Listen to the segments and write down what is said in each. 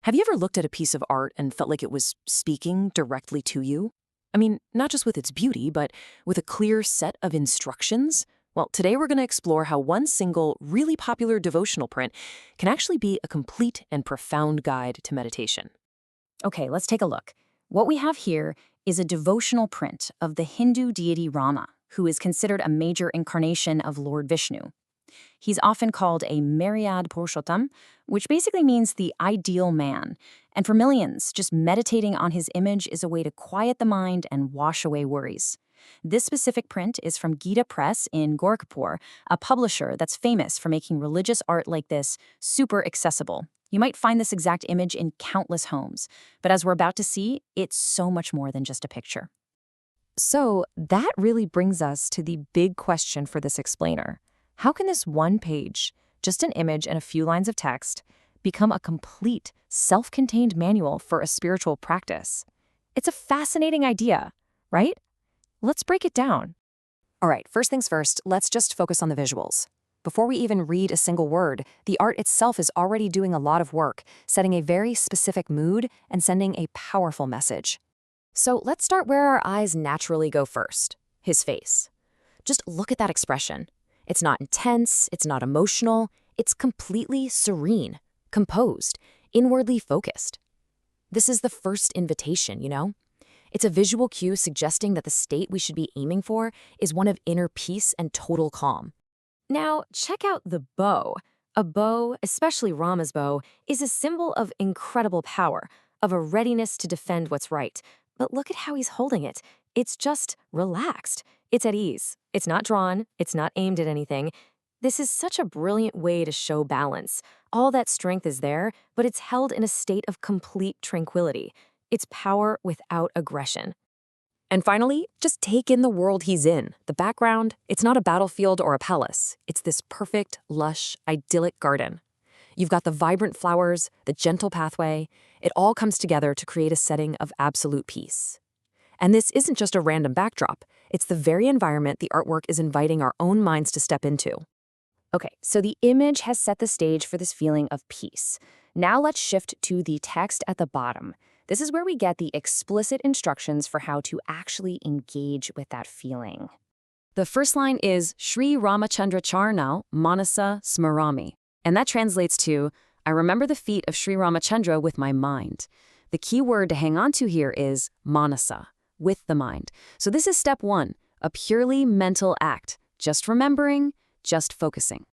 Have you ever looked at a piece of art and felt like it was speaking directly to you? I mean, not just with its beauty, but with a clear set of instructions? Well, today we're going to explore how one single, really popular devotional print can actually be a complete and profound guide to meditation. Okay, let's take a look. What we have here is a devotional print of the Hindu deity Rama, who is considered a major incarnation of Lord Vishnu. He's often called a Maryad Purushottam, which basically means the ideal man. And for millions, just meditating on his image is a way to quiet the mind and wash away worries. This specific print is from Gita Press in Gorakhpur, a publisher that's famous for making religious art like this super accessible. You might find this exact image in countless homes, but as we're about to see, it's so much more than just a picture. So that really brings us to the big question for this explainer. How can this one page, just an image and a few lines of text, become a complete, self-contained manual for a spiritual practice? It's a fascinating idea, right? Let's break it down. All right, first things first, let's just focus on the visuals. Before we even read a single word, the art itself is already doing a lot of work, setting a very specific mood and sending a powerful message. So let's start where our eyes naturally go first, his face. Just look at that expression. It's not intense, it's not emotional, it's completely serene, composed, inwardly focused. This is the first invitation, you know? It's a visual cue suggesting that the state we should be aiming for is one of inner peace and total calm. Now, check out the bow. A bow, especially Rama's bow, is a symbol of incredible power, of a readiness to defend what's right. But look at how he's holding it. It's just relaxed. It's at ease. It's not drawn. It's not aimed at anything. This is such a brilliant way to show balance. All that strength is there, but it's held in a state of complete tranquility. It's power without aggression. And finally, just take in the world he's in. The background, it's not a battlefield or a palace. It's this perfect, lush, idyllic garden. You've got the vibrant flowers, the gentle pathway. It all comes together to create a setting of absolute peace. And this isn't just a random backdrop. It's the very environment the artwork is inviting our own minds to step into. Okay, so the image has set the stage for this feeling of peace. Now let's shift to the text at the bottom. This is where we get the explicit instructions for how to actually engage with that feeling. The first line is Shri Ramachandra Charnau Manasa Smarami. And that translates to, I remember the feet of Shri Ramachandra with my mind. The key word to hang on to here is manasa, with the mind. So this is step one, a purely mental act, just remembering, just focusing.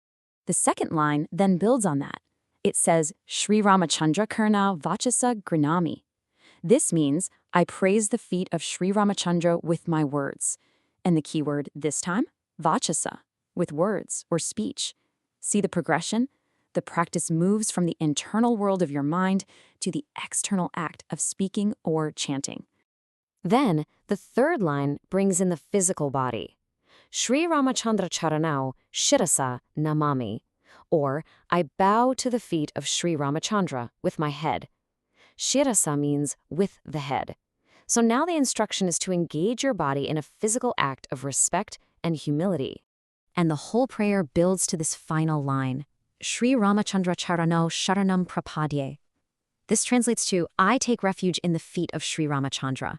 The second line then builds on that. It says, Shri Ramachandra Karnau Vachasa Grinami. This means, I praise the feet of Shri Ramachandra with my words. And the key word this time, vachasa, with words or speech. See the progression? The practice moves from the internal world of your mind to the external act of speaking or chanting. Then, the third line brings in the physical body. Shri Ramachandra Charanau Shirasa Namami, or I bow to the feet of Shri Ramachandra with my head. Shirasa means with the head. So now the instruction is to engage your body in a physical act of respect and humility. And the whole prayer builds to this final line, Shri Ramachandra Charano Sharanam Prapadye. This translates to, I take refuge in the feet of Shri Ramachandra.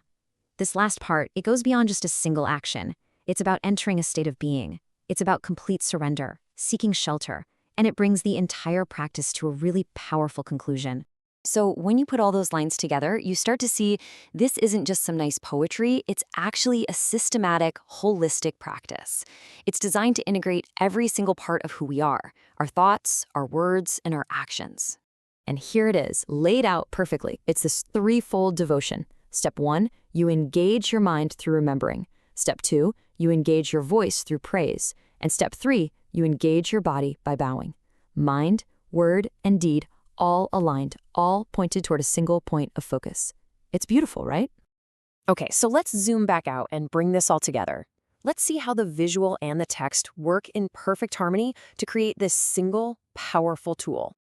This last part, it goes beyond just a single action. It's about entering a state of being. It's about complete surrender, seeking shelter, and it brings the entire practice to a really powerful conclusion. So when you put all those lines together, you start to see this isn't just some nice poetry, it's actually a systematic, holistic practice. It's designed to integrate every single part of who we are, our thoughts, our words, and our actions. And here it is, laid out perfectly. It's this threefold devotion. Step one, you engage your mind through remembering. Step two, you engage your voice through praise. And step three, you engage your body by bowing. Mind, word, and deed all aligned, all pointed toward a single point of focus. It's beautiful, right? Okay, so let's zoom back out and bring this all together. Let's see how the visual and the text work in perfect harmony to create this single, powerful tool.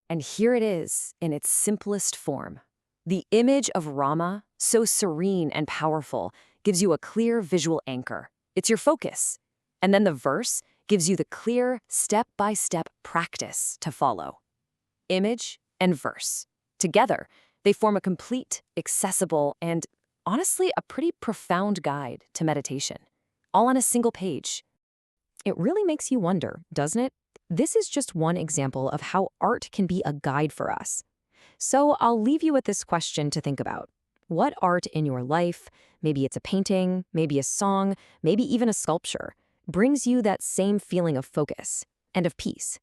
And here it is in its simplest form. The image of Rama, so serene and powerful, gives you a clear visual anchor. It's your focus. And then the verse gives you the clear, step-by-step practice to follow. Image and verse. Together, they form a complete, accessible, and honestly, a pretty profound guide to meditation, all on a single page. It really makes you wonder, doesn't it? This is just one example of how art can be a guide for us. So I'll leave you with this question to think about. What art in your life, maybe it's a painting, maybe a song, maybe even a sculpture, brings you that same feeling of focus and of peace?